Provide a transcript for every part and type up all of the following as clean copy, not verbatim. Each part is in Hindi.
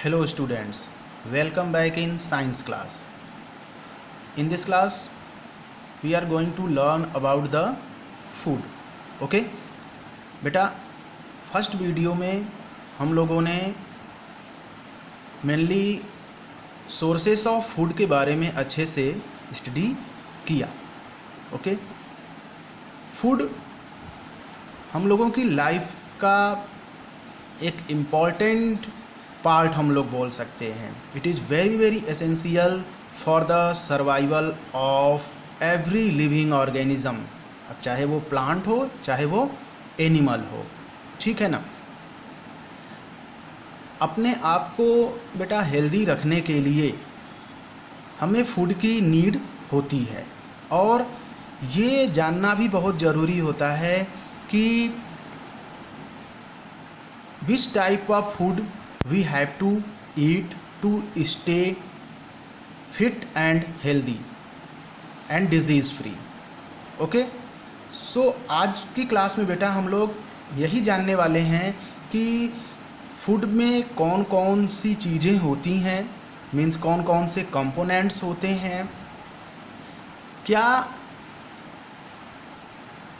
Hello students, welcome back in science class. In this class we are going to learn about the food. Okay बेटा, फर्स्ट वीडियो में हम लोगों ने मेनली सोर्सेस ऑफ फूड के बारे में अच्छे से स्टडी किया. ओके फूड हम लोगों की लाइफ का एक इम्पॉर्टेंट पार्ट हम लोग बोल सकते हैं. It is very very essential for the survival of every living organism. अब चाहे वो प्लांट हो चाहे वो एनिमल हो, ठीक है ना. अपने आप को बेटा हेल्दी रखने के लिए हमें फूड की नीड होती है और ये जानना भी बहुत ज़रूरी होता है कि which type of food we have to eat to stay fit and healthy and disease free. Okay so आज की क्लास में बेटा हम लोग यही जानने वाले हैं कि फूड में कौन कौन सी चीज़ें होती हैं, मीन्स कौन कौन से कंपोनेंट्स होते हैं. क्या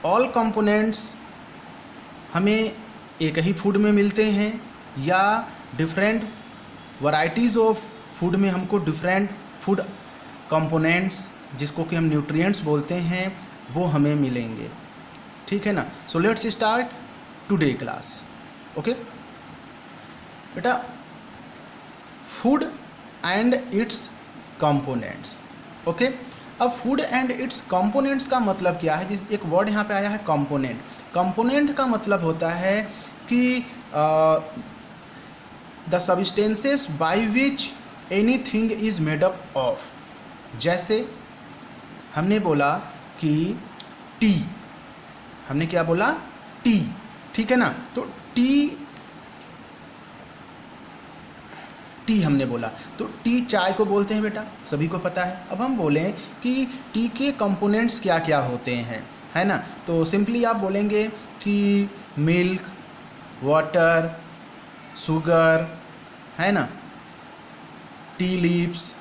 ऑल कंपोनेंट्स हमें एक ही फूड में मिलते हैं या डिफरेंट वैरायटीज़ ऑफ फूड में हमको डिफरेंट फूड कंपोनेंट्स जिसको कि हम न्यूट्रिएंट्स बोलते हैं वो हमें मिलेंगे, ठीक है ना. So let's start today class. Okay बेटा, food and its components. Okay अब फूड एंड इट्स कंपोनेंट्स का मतलब क्या है. जिस एक वर्ड यहाँ पे आया है कंपोनेंट. कंपोनेंट का मतलब होता है कि the substances by which anything is made up of. जैसे हमने बोला कि टी, हमने क्या बोला टी, ठीक है ना. तो टी हमने बोला तो टी चाय को बोलते हैं बेटा, सभी को पता है. अब हम बोलें कि टी के कंपोनेंट्स क्या क्या होते हैं, है ना. तो सिंपली आप बोलेंगे कि मिल्क, वाटर, शुगर, है ना, टी लीव्स,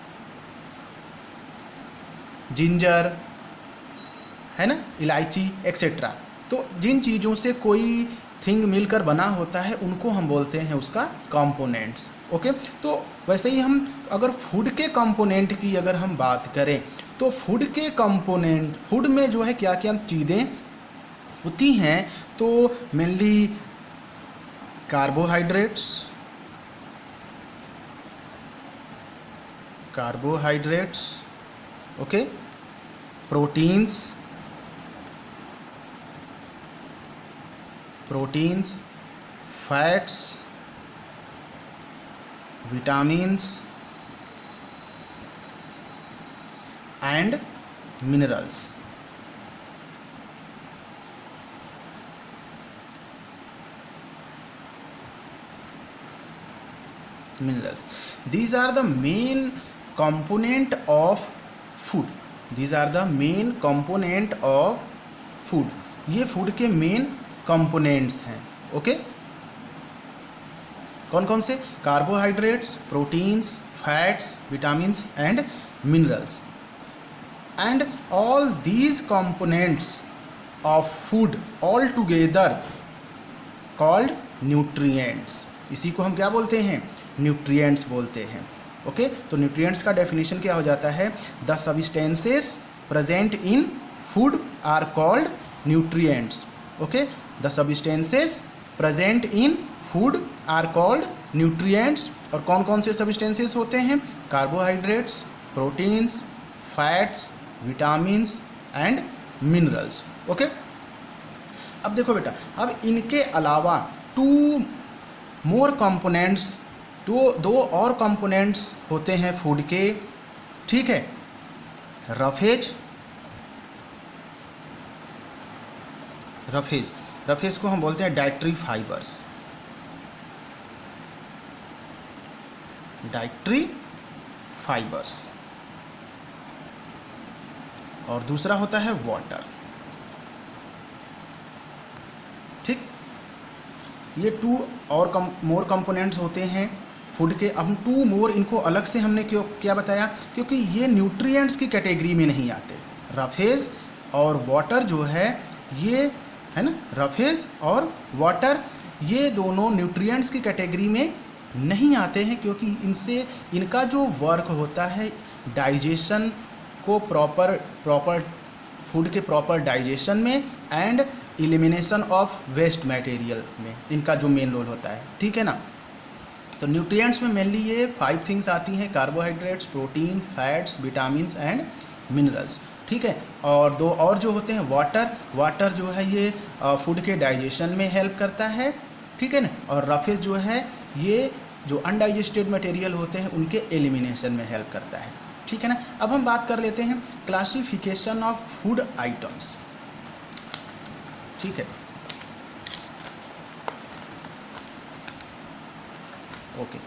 जिंजर, है ना, इलायची एक्सेट्रा. तो जिन चीज़ों से कोई थिंग मिलकर बना होता है उनको हम बोलते हैं उसका कंपोनेंट्स. ओके तो वैसे ही हम अगर फूड के कंपोनेंट की अगर हम बात करें तो फूड के कंपोनेंट, फूड में जो है क्या क्या चीज़ें होती हैं तो mainly carbohydrates, okay, proteins, fats, vitamins and minerals. These are the main component of food. ये फूड के मेन कंपोनेंट्स हैं. ओके कौन कौन से? Carbohydrates, proteins, fats, vitamins and minerals. And all these components of food all together called nutrients. इसी को हम क्या बोलते हैं? न्यूट्रिएंट्स बोलते हैं. ओके तो न्यूट्रिएंट्स का डेफिनेशन क्या हो जाता है? The substances present in food are called nutrients. Okay the substances present in food are called nutrients. और कौन कौन से सब्सटेंसेस होते हैं? Carbohydrates, proteins, fats, vitamins and minerals. Okay अब देखो बेटा, अब इनके अलावा दो और कंपोनेंट्स होते हैं फूड के, ठीक है. रफेज को हम बोलते हैं डाइटरी फाइबर्स. और दूसरा होता है वाटर. ठीक, ये टू और मोर कंपोनेंट्स होते हैं फूड के। अब हम 2 मोर इनको अलग से हमने क्यों क्या बताया, क्योंकि ये न्यूट्रिएंट्स की कैटेगरी में नहीं आते। रफेज और वाटर जो है ये है ना, रफेज और वाटर ये दोनों न्यूट्रिएंट्स की कैटेगरी में नहीं आते हैं, क्योंकि इनसे इनका जो वर्क होता है डाइजेशन को प्रॉपर फूड के प्रॉपर डाइजेशन में and elimination of waste material में इनका जो मेन रोल होता है, ठीक है ना। तो न्यूट्रिएंट्स में मेनली ये 5 थिंग्स आती हैं, carbohydrates, protein, fats, vitamins and minerals, ठीक है। और 2 और जो होते हैं वाटर जो है ये फूड के डाइजेशन में हेल्प करता है, ठीक है ना। और रफेज जो है ये जो अनडाइजेस्टेड मटेरियल होते हैं उनके एलिमिनेशन में हेल्प करता है, ठीक है ना। अब हम बात कर लेते हैं क्लासिफिकेशन ऑफ फूड आइटम्स, ठीक है। Okay,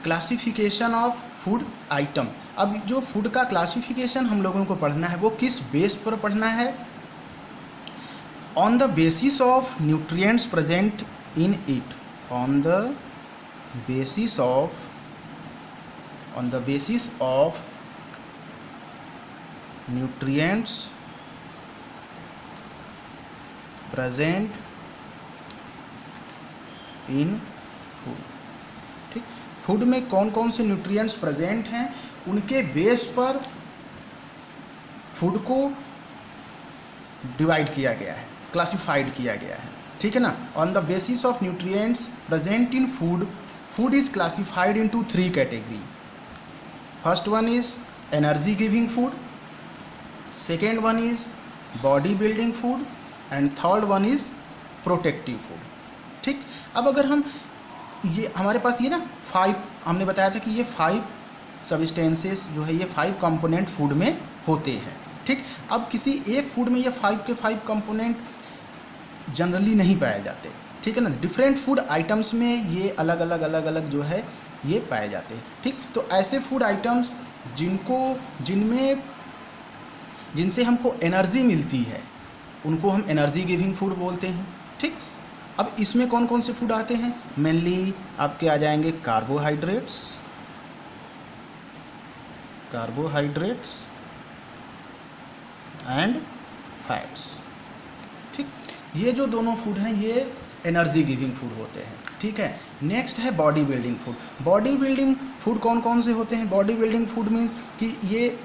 classification of food item. अब जो फूड का क्लासिफिकेशन हम लोगों को पढ़ना है वो किस बेस पर पढ़ना है, on the basis of nutrients present in it, on the basis of nutrients present in food, ठीक। फूड में कौन कौन से न्यूट्रिएंट्स प्रेजेंट हैं उनके बेस पर फूड को डिवाइड किया गया है, क्लासिफाइड किया गया है, ठीक है ना। On the basis of nutrients present in food, food is classified into 3 category. First one is energy giving food, second one is body building food and third one is protective food, ठीक। अब अगर हम ये हमारे पास ये ना 5 हमने बताया था कि ये 5 सब्सटेंसेस जो है ये 5 कंपोनेंट फूड में होते हैं, ठीक। अब किसी एक फूड में ये 5 के 5 कंपोनेंट जनरली नहीं पाए जाते, ठीक है ना। डिफरेंट फूड आइटम्स में ये अलग अलग जो है ये पाए जाते हैं, ठीक। तो ऐसे फूड आइटम्स जिनसे हमको एनर्जी मिलती है उनको हम एनर्जी गिविंग फूड बोलते हैं, ठीक। अब इसमें कौन कौन से फूड आते हैं, मेनली आपके आ जाएंगे कार्बोहाइड्रेट्स एंड फैट्स, ठीक। ये जो दोनों फूड हैं ये एनर्जी गिविंग फूड होते हैं, ठीक है। नेक्स्ट है body building food. Body building food कौन कौन से होते हैं, बॉडी बिल्डिंग फूड मीन्स कि ये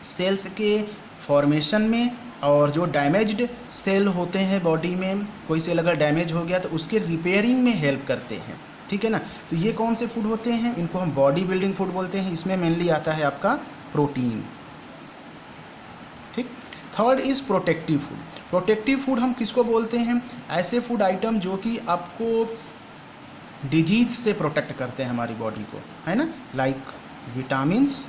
सेल्स के फॉर्मेशन में और जो डैमेज्ड सेल होते हैं बॉडी में, कोई सेल अगर डैमेज हो गया तो उसके रिपेयरिंग में हेल्प करते हैं, ठीक है ना। तो ये कौन से फूड होते हैं, इनको हम बॉडी बिल्डिंग फूड बोलते हैं। इसमें मेनली आता है आपका प्रोटीन, ठीक। Third is protective food. Protective food हम किसको बोलते हैं, ऐसे फूड आइटम जो कि आपको डिजीज से प्रोटेक्ट करते हैं हमारी बॉडी को, है ना, लाइक विटामिन्स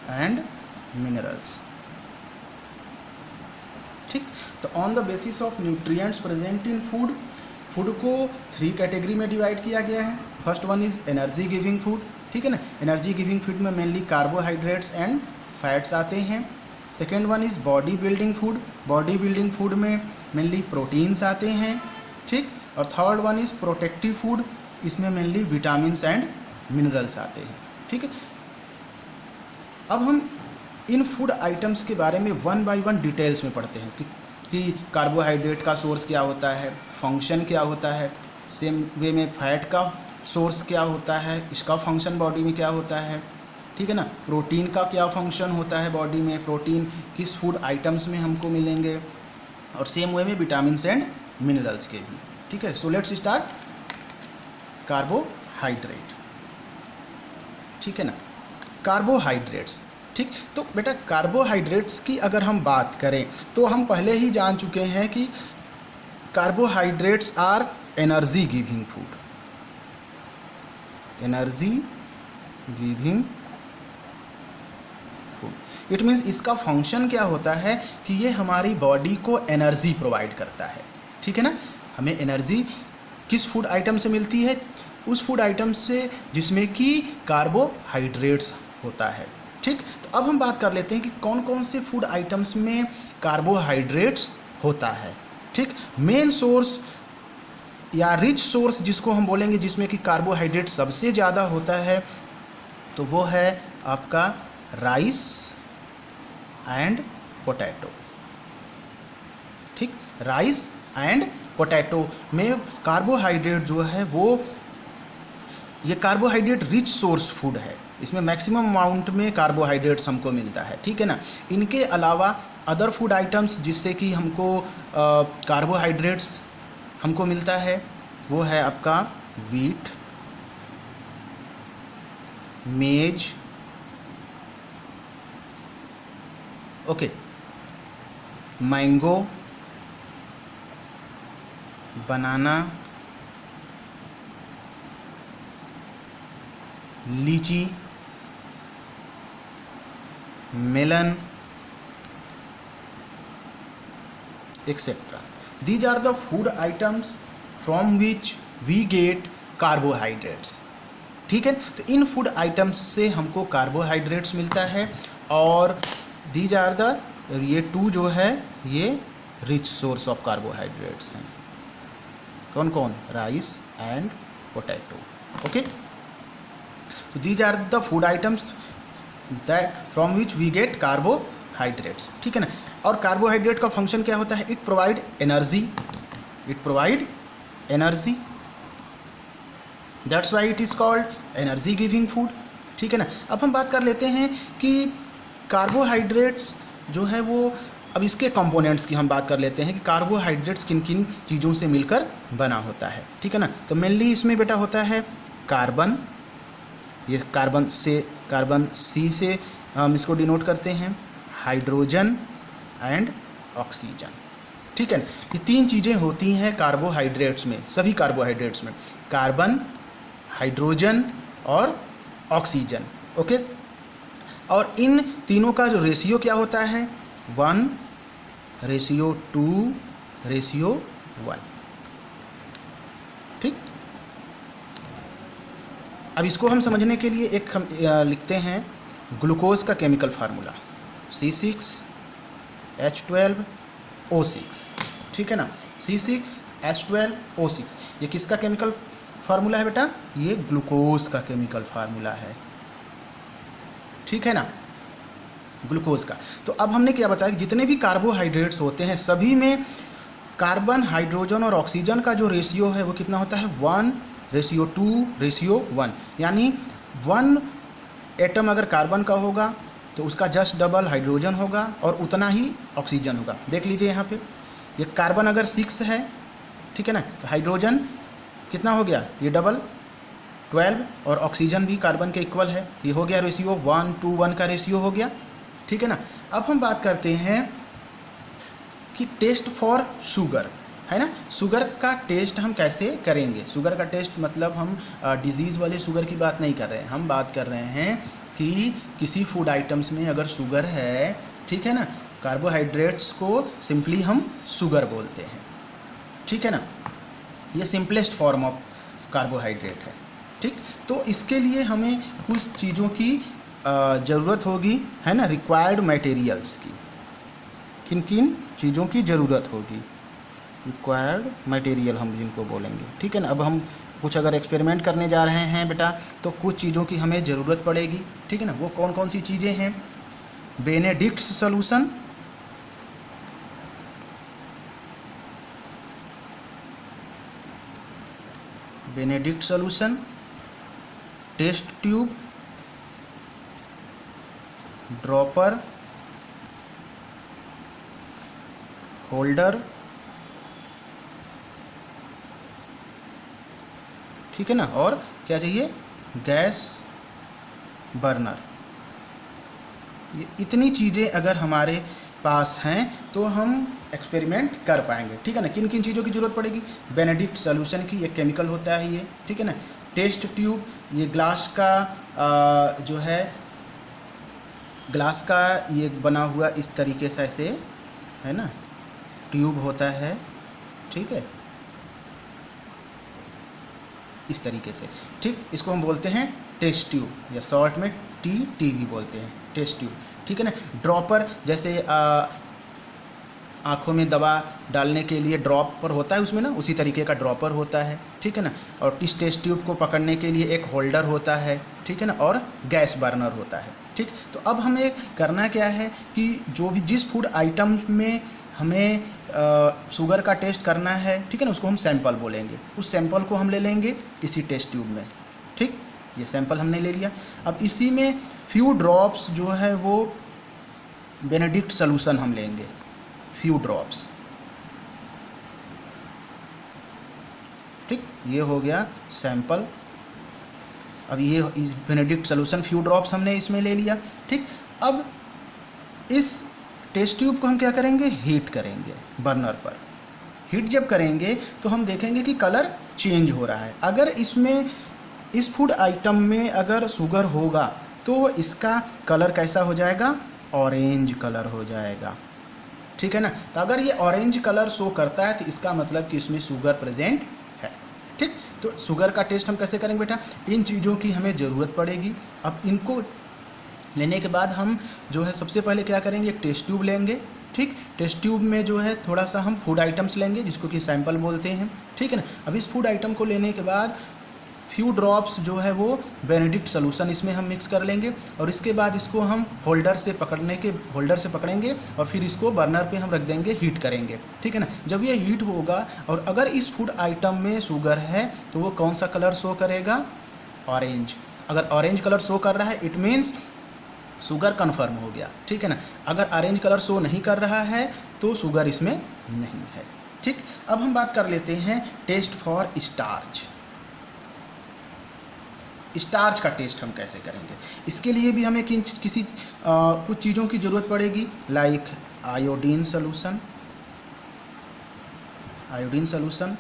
एंड मिनरल्स, ठीक। तो on the basis of nutrients present in food, food को 3 कैटेगरी में डिवाइड किया गया है। First one is energy giving food, ठीक है ना। एनर्जी गिविंग फूड में मेनली कार्बोहाइड्रेट्स एंड फैट्स आते हैं। Second one is body building food, body building food में मेनली प्रोटीन्स आते हैं, ठीक। और third one is protective food, इसमें मेनली विटामिन्स एंड मिनरल्स आते हैं, ठीक है। अब हम इन फूड आइटम्स के बारे में 1 बाय 1 डिटेल्स में पढ़ते हैं कि कार्बोहाइड्रेट का सोर्स क्या होता है, फंक्शन क्या होता है, सेम वे में फैट का सोर्स क्या होता है, इसका फंक्शन बॉडी में क्या होता है, ठीक है ना। प्रोटीन का क्या फंक्शन होता है बॉडी में, प्रोटीन किस फूड आइटम्स में हमको मिलेंगे, और सेम वे में विटामिन्स एंड मिनरल्स के भी, ठीक है। सो लेट्स स्टार्ट कार्बोहाइड्रेट, ठीक है ना। कार्बोहाइड्रेट्स, ठीक। तो बेटा कार्बोहाइड्रेट्स की अगर हम बात करें तो हम पहले ही जान चुके हैं कि carbohydrates are energy giving food, energy giving food. It means इसका फंक्शन क्या होता है कि ये हमारी बॉडी को एनर्जी प्रोवाइड करता है, ठीक है ना। हमें एनर्जी किस फूड आइटम से मिलती है, उस फूड आइटम से जिसमें कि कार्बोहाइड्रेट्स होता है, ठीक। तो अब हम बात कर लेते हैं कि कौन कौन से फूड आइटम्स में कार्बोहाइड्रेट्स होता है, ठीक। मेन सोर्स या रिच सोर्स जिसको हम बोलेंगे, जिसमें कि कार्बोहाइड्रेट सबसे ज़्यादा होता है, तो वो है आपका राइस एंड पोटैटो। ठीक, राइस एंड पोटैटो में कार्बोहाइड्रेट जो है वो, ये कार्बोहाइड्रेट रिच सोर्स फूड है, इसमें मैक्सिमम अमाउंट में कार्बोहाइड्रेट्स हमको मिलता है। ठीक है ना। इनके अलावा अदर फूड आइटम्स जिससे कि हमको कार्बोहाइड्रेट्स हमको मिलता है, वो है आपका वीट, मेज, okay, mango, banana, lychee, melon, etcetera. These are the food items from which we get carbohydrates. ठीक है, तो इन फूड आइटम्स से हमको कार्बोहाइड्रेट्स मिलता है, और दीज आर द, ये टू जो है ये रिच सोर्स ऑफ कार्बोहाइड्रेट्स हैं। कौन कौन? Rice and potato. ओके, तो these are the food items that from which we get carbohydrates. ठीक है ना। और कार्बोहाइड्रेट का फंक्शन क्या होता है? It provide energy, it provide energy, that's why it is called energy giving food. ठीक है ना। अब हम बात कर लेते हैं कि कार्बोहाइड्रेट्स जो है वो, अब इसके कंपोनेंट्स की हम बात कर लेते हैं कि कार्बोहाइड्रेट्स किन किन चीज़ों से मिलकर बना होता है। ठीक है ना। तो मेनली इसमें बेटा होता है कार्बन, ये कार्बन सी से हम इसको डिनोट करते हैं, हाइड्रोजन एंड ऑक्सीजन। ठीक है ना। ये तीन चीज़ें होती हैं कार्बोहाइड्रेट्स में, सभी कार्बोहाइड्रेट्स में, कार्बन, हाइड्रोजन और ऑक्सीजन। ओके, और इन तीनों का जो रेशियो क्या होता है? 1:2:1। ठीक, अब इसको हम समझने के लिए एक हम लिखते हैं ग्लूकोज का केमिकल फार्मूला, C6H12O6। ठीक है ना। C6H12O6 ये किसका केमिकल फार्मूला है बेटा? ये ग्लूकोज का केमिकल फार्मूला है। ठीक है ना, ग्लूकोज का। तो अब हमने क्या बताया कि जितने भी कार्बोहाइड्रेट्स होते हैं सभी में कार्बन, हाइड्रोजन और ऑक्सीजन का जो रेशियो है वो कितना होता है? 1:2:1। यानी 1 एटम अगर कार्बन का होगा तो उसका जस्ट डबल हाइड्रोजन होगा और उतना ही ऑक्सीजन होगा। देख लीजिए यहाँ पे, ये कार्बन अगर 6 है, ठीक है ना, तो हाइड्रोजन कितना हो गया? ये डबल 12, और ऑक्सीजन भी कार्बन के इक्वल है, ये हो गया रेशियो 1:1 का रेशियो हो गया। ठीक है ना। अब हम बात करते हैं कि टेस्ट फॉर शुगर, है ना। शुगर का टेस्ट हम कैसे करेंगे? शुगर का टेस्ट मतलब हम डिजीज़ वाले शुगर की बात नहीं कर रहे हैं, हम बात कर रहे हैं कि किसी फूड आइटम्स में अगर शुगर है, ठीक है ना, कार्बोहाइड्रेट्स को सिंपली हम शुगर बोलते हैं। ठीक है ना, ये सिंपलेस्ट फॉर्म ऑफ कार्बोहाइड्रेट है। ठीक, तो इसके लिए हमें कुछ चीज़ों की ज़रूरत होगी, है ना, रिक्वायर्ड मटेरियल्स की। किन किन चीज़ों की ज़रूरत होगी? रिक्वायर्ड मटेरियल हम जिनको बोलेंगे। ठीक है ना। अब हम कुछ अगर एक्सपेरिमेंट करने जा रहे हैं बेटा, तो कुछ चीज़ों की हमें ज़रूरत पड़ेगी। ठीक है ना। वो कौन कौन सी चीज़ें हैं? Benedict's solution, Benedict solution, test tube, dropper, holder, ठीक है ना, और क्या चाहिए? Gas burner. ये इतनी चीज़ें अगर हमारे पास हैं तो हम एक्सपेरिमेंट कर पाएंगे। ठीक है ना। किन किन चीज़ों की ज़रूरत पड़ेगी? बेनेडिक्ट सॉल्यूशन की, एक केमिकल होता है ये। ठीक है ना। टेस्ट ट्यूब, ये ग्लास का जो है, ग्लास का ये बना हुआ इस तरीके से ऐसे, है ना, ट्यूब होता है। ठीक है, इस तरीके से। ठीक, इसको हम बोलते हैं टेस्ट ट्यूब, या शॉर्ट में TT भी बोलते हैं, टेस्ट ट्यूब। ठीक है ना। ड्रॉपर, जैसे आँखों में दवा डालने के लिए ड्रॉपर होता है उसमें ना, उसी तरीके का ड्रॉपर होता है, ठीक है ना। और इस टेस्ट ट्यूब को पकड़ने के लिए एक होल्डर होता है, ठीक है ना, और गैस बर्नर होता है, ठीक। तो अब हमें करना क्या है कि जो भी जिस फूड आइटम में हमें शुगर का टेस्ट करना है, ठीक है ना, उसको हम सैंपल बोलेंगे। उस सैंपल को हम ले लेंगे इसी टेस्ट ट्यूब में, ठीक। ये सैंपल हमने ले लिया। अब इसी में फ्यू ड्रॉप्स जो है वो बेनेडिक्ट सॉल्यूशन हम लेंगे, फ्यू ड्रॉप्स, ठीक। ये हो गया सैंपल। अब ये इस बेनेडिक्ट सॉल्यूशन फ्यू ड्रॉप्स हमने इसमें ले लिया, ठीक। अब इस टेस्ट ट्यूब को हम क्या करेंगे, हीट करेंगे बर्नर पर। हीट जब करेंगे तो हम देखेंगे कि कलर चेंज हो रहा है। अगर इसमें इस फूड आइटम में अगर शुगर होगा तो इसका कलर कैसा हो जाएगा, ऑरेंज कलर हो जाएगा, ठीक है ना। तो अगर ये ऑरेंज कलर शो करता है तो इसका मतलब कि इसमें शुगर प्रेजेंट है, ठीक। तो शुगर का टेस्ट हम कैसे करेंगे बेटा, इन चीज़ों की हमें ज़रूरत पड़ेगी। अब इनको लेने के बाद हम जो है सबसे पहले क्या करेंगे, एक टेस्ट ट्यूब लेंगे, ठीक। टेस्ट ट्यूब में जो है थोड़ा सा हम फूड आइटम्स लेंगे जिसको कि सैंपल बोलते हैं, ठीक है ना। अब इस फूड आइटम को लेने के बाद फ्यू ड्रॉप्स जो है वो बेनेडिक्ट सॉल्यूशन इसमें हम मिक्स कर लेंगे और इसके बाद इसको हम होल्डर से पकड़ेंगे और फिर इसको बर्नर पे हम रख देंगे, हीट करेंगे, ठीक है ना। जब ये हीट होगा और अगर इस फूड आइटम में शुगर है तो वो कौन सा कलर शो करेगा, ऑरेंज। अगर ऑरेंज कलर शो कर रहा है इट मीन्स शुगर कन्फर्म हो गया, ठीक है ना। अगर ऑरेंज कलर शो नहीं कर रहा है तो शुगर इसमें नहीं है, ठीक। अब हम बात कर लेते हैं टेस्ट फॉर स्टार्च का टेस्ट हम कैसे करेंगे। इसके लिए भी हमें कुछ चीज़ों की ज़रूरत पड़ेगी, like iodine solution,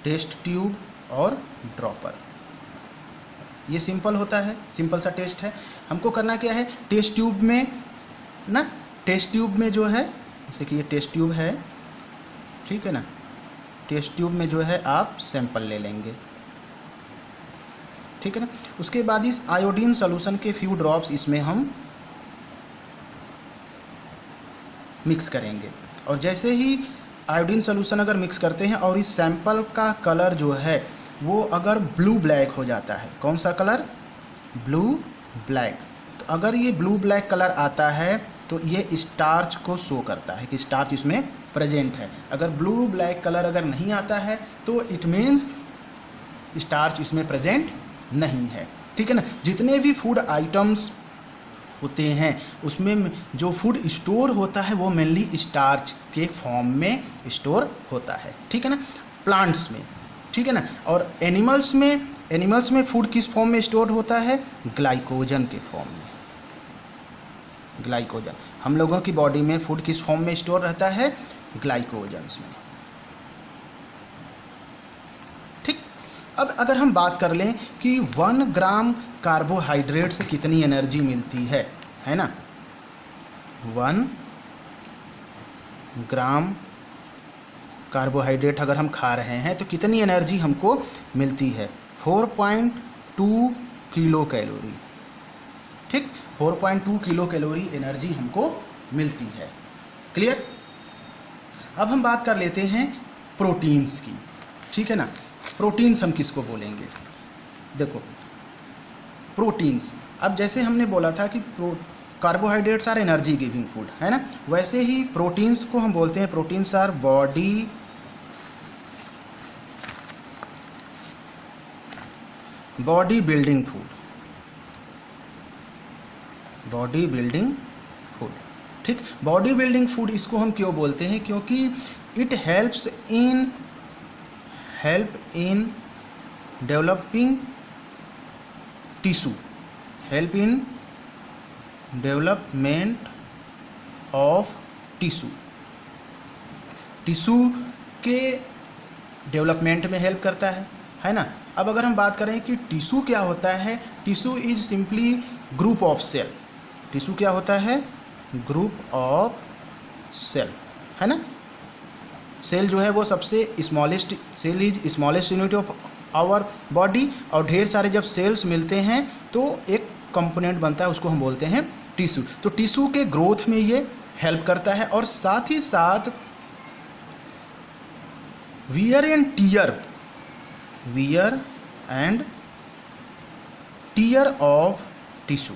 test tube और ड्रॉपर। ये सिंपल होता है, सिंपल सा टेस्ट है। हमको करना क्या है, टेस्ट ट्यूब में जो है, जैसे कि ये टेस्ट ट्यूब है, ठीक है ना। टेस्ट ट्यूब में जो है आप सैंपल ले लेंगे, ठीक है ना। उसके बाद इस आयोडीन सॉल्यूशन के फ्यू ड्रॉप्स इसमें हम मिक्स करेंगे और जैसे ही आयोडीन सॉल्यूशन अगर मिक्स करते हैं और इस सैंपल का कलर जो है वो अगर ब्लू ब्लैक हो जाता है, कौन सा कलर, ब्लू ब्लैक, तो अगर ये ब्लू ब्लैक कलर आता है तो ये स्टार्च को शो करता है कि स्टार्च इसमें प्रेजेंट है। अगर ब्लू ब्लैक कलर अगर नहीं आता है तो इट मीन्स स्टार्च इसमें प्रेजेंट नहीं है, ठीक है ना। जितने भी फूड आइटम्स होते हैं उसमें जो फूड स्टोर होता है वो मेनली स्टार्च के फॉर्म में स्टोर होता है, ठीक है ना, प्लांट्स में, ठीक है ना। और एनिमल्स में फूड किस फॉर्म में स्टोर होता है, ग्लाइकोजन के फॉर्म में। ग्लाइकोजन, हम लोगों की बॉडी में फूड किस फॉर्म में स्टोर रहता है, ग्लाइकोजन्स में, ठीक। अब अगर हम बात कर लें कि 1 ग्राम कार्बोहाइड्रेट से कितनी एनर्जी मिलती है ना, 1 ग्राम कार्बोहाइड्रेट अगर हम खा रहे हैं तो कितनी एनर्जी हमको मिलती है, 4.2 किलो कैलोरी, ठीक। 4.2 किलो कैलोरी एनर्जी हमको मिलती है, क्लियर। अब हम बात कर लेते हैं प्रोटीन्स की, ठीक है ना। प्रोटीन्स हम किसको बोलेंगे, देखो प्रोटीन्स, अब जैसे हमने बोला था कि carbohydrates are energy giving food, है ना, वैसे ही प्रोटीन्स को हम बोलते हैं, proteins are body building food, ठीक। बॉडी बिल्डिंग फूड इसको हम क्यों बोलते हैं, क्योंकि it help in developing tissue, help in development of tissue के डेवलपमेंट में हेल्प करता है ना। अब अगर हम बात करें कि टिश्यू क्या होता है, tissue is simply group of cell. Tissue क्या होता है, ग्रुप ऑफ सेल, है ना। सेल जो है वो सबसे cell is smallest unit of our body, और ढेर सारे जब सेल्स मिलते हैं तो एक कंपोनेंट बनता है, उसको हम बोलते हैं टिश्यू। तो टिश्यू के ग्रोथ में ये हेल्प करता है, और साथ ही साथ wear and tear of tissue,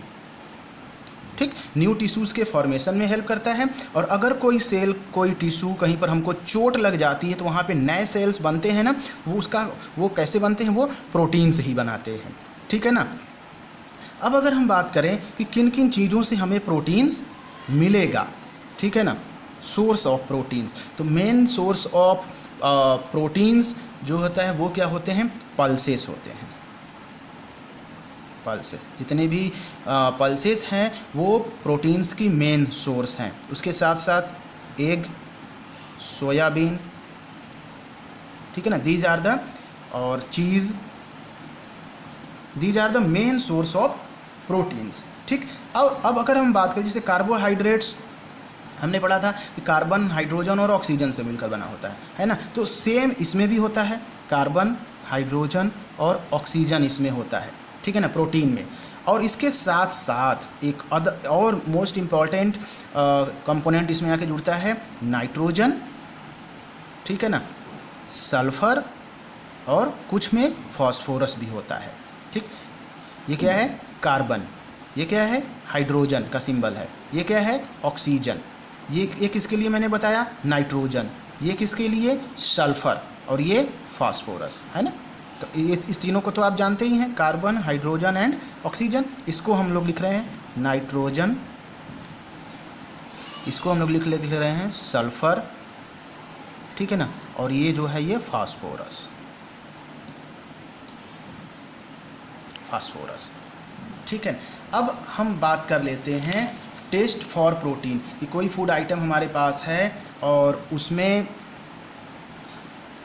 ठीक, न्यू टिश्यूज़ के फॉर्मेशन में हेल्प करता है। और अगर कोई सेल, कोई टिश्यू कहीं पर हमको चोट लग जाती है तो वहाँ पे नए सेल्स बनते हैं ना, वो कैसे बनते हैं, वो प्रोटीन से ही बनाते हैं, ठीक है ना। अब अगर हम बात करें कि किन किन चीज़ों से हमें प्रोटीन्स मिलेगा, ठीक है ना, सोर्स ऑफ प्रोटीन्स, तो मेन सोर्स ऑफ प्रोटीन्स जो होता है वो क्या होते हैं, पल्सेस होते हैं। पल्सेस, जितने भी पल्सेस हैं वो प्रोटीन्स की मेन सोर्स हैं। उसके साथ साथ एग, सोयाबीन, ठीक है ना, दीज आर द, और cheese, these are the main source of proteins, ठीक। अब अगर हम बात करें जैसे कार्बोहाइड्रेट्स, हमने पढ़ा था कि कार्बन, हाइड्रोजन और ऑक्सीजन से मिलकर बना होता है ना, तो सेम इसमें भी होता है, कार्बन, हाइड्रोजन और ऑक्सीजन इसमें होता है, ठीक है ना, प्रोटीन में। और इसके साथ साथ एक और मोस्ट इम्पॉर्टेंट कंपोनेंट इसमें आके जुड़ता है नाइट्रोजन, ठीक है ना, सल्फर, और कुछ में फास्फोरस भी होता है, ठीक। ये क्या है, कार्बन, ये क्या है, हाइड्रोजन का सिंबल है, ये क्या है, ऑक्सीजन, ये किसके लिए मैंने बताया, नाइट्रोजन, ये किसके लिए, सल्फर, और ये फास्फोरस, है ना। तो ये इस तीनों को तो आप जानते ही हैं, कार्बन, हाइड्रोजन एंड ऑक्सीजन। इसको हम लोग लिख रहे हैं नाइट्रोजन, इसको हम लोग लिख रहे हैं सल्फर, ठीक है ना, और ये जो है ये फास्फोरस, ठीक है। अब हम बात कर लेते हैं टेस्ट फॉर प्रोटीन, कि कोई फूड आइटम हमारे पास है और उसमें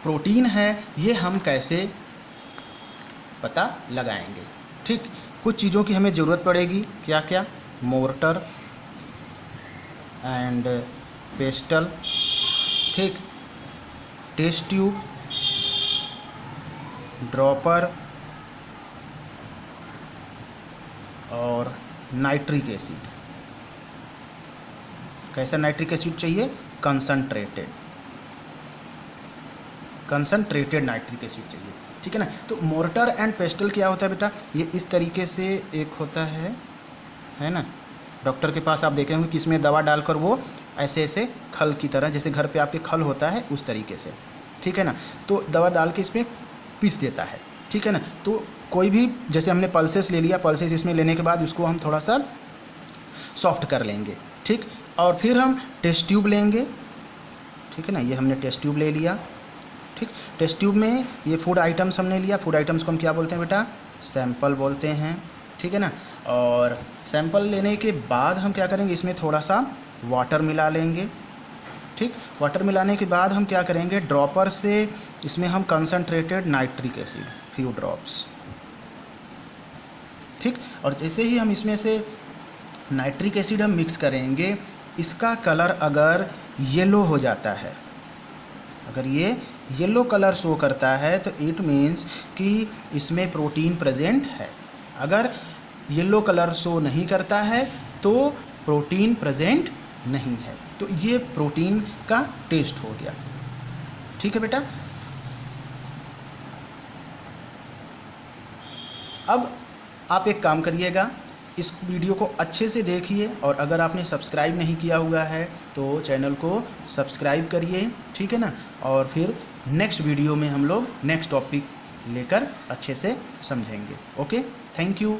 प्रोटीन है, ये हम कैसे पता लगाएंगे, ठीक। कुछ चीज़ों की हमें ज़रूरत पड़ेगी, क्या क्या, मोर्टर एंड पेस्टल, ठीक, टेस्ट ट्यूब, ड्रॉपर और नाइट्रिक एसिड। कैसा नाइट्रिक एसिड चाहिए, कंसनट्रेटेड नाइट्रिक एसिड चाहिए, ठीक है ना। तो मोर्टर एंड पेस्टल क्या होता है बेटा, ये इस तरीके से एक होता है ना, डॉक्टर के पास आप देखेंगे कि इसमें दवा डालकर वो ऐसे ऐसे खल की तरह, जैसे घर पे आपके खल होता है उस तरीके से, ठीक है ना, तो दवा डाल के इसमें पीस देता है, ठीक है ना। तो कोई भी, जैसे हमने पल्सेस ले लिया, पल्सेस इसमें लेने के बाद उसको हम थोड़ा सा सॉफ्ट कर लेंगे, ठीक, और फिर हम टेस्ट ट्यूब लेंगे, ठीक है ना, ये हमने टेस्ट ट्यूब ले लिया, ठीक। टेस्ट ट्यूब में ये फूड आइटम्स हमने लिया, फूड आइटम्स को हम क्या बोलते हैं बेटा, सैंपल बोलते हैं, ठीक है ना। और सैंपल लेने के बाद हम क्या करेंगे, इसमें थोड़ा सा वाटर मिला लेंगे, ठीक। वाटर मिलाने के बाद हम क्या करेंगे, ड्रॉपर से इसमें हम concentrated nitric acid, few drops, ठीक। और जैसे ही हम इसमें से नाइट्रिक एसिड हम मिक्स करेंगे, इसका कलर अगर येलो हो जाता है, अगर ये येलो कलर शो करता है तो इट मीन्स कि इसमें प्रोटीन प्रेजेंट है। अगर येलो कलर शो नहीं करता है तो प्रोटीन प्रेजेंट नहीं है। तो ये प्रोटीन का टेस्ट हो गया, ठीक है बेटा। अब आप एक काम करिएगा, इस वीडियो को अच्छे से देखिए, और अगर आपने सब्सक्राइब नहीं किया हुआ है तो चैनल को सब्सक्राइब करिए, ठीक है ना। और फिर नेक्स्ट वीडियो में हम लोग नेक्स्ट टॉपिक लेकर अच्छे से समझेंगे। Okay, thank you.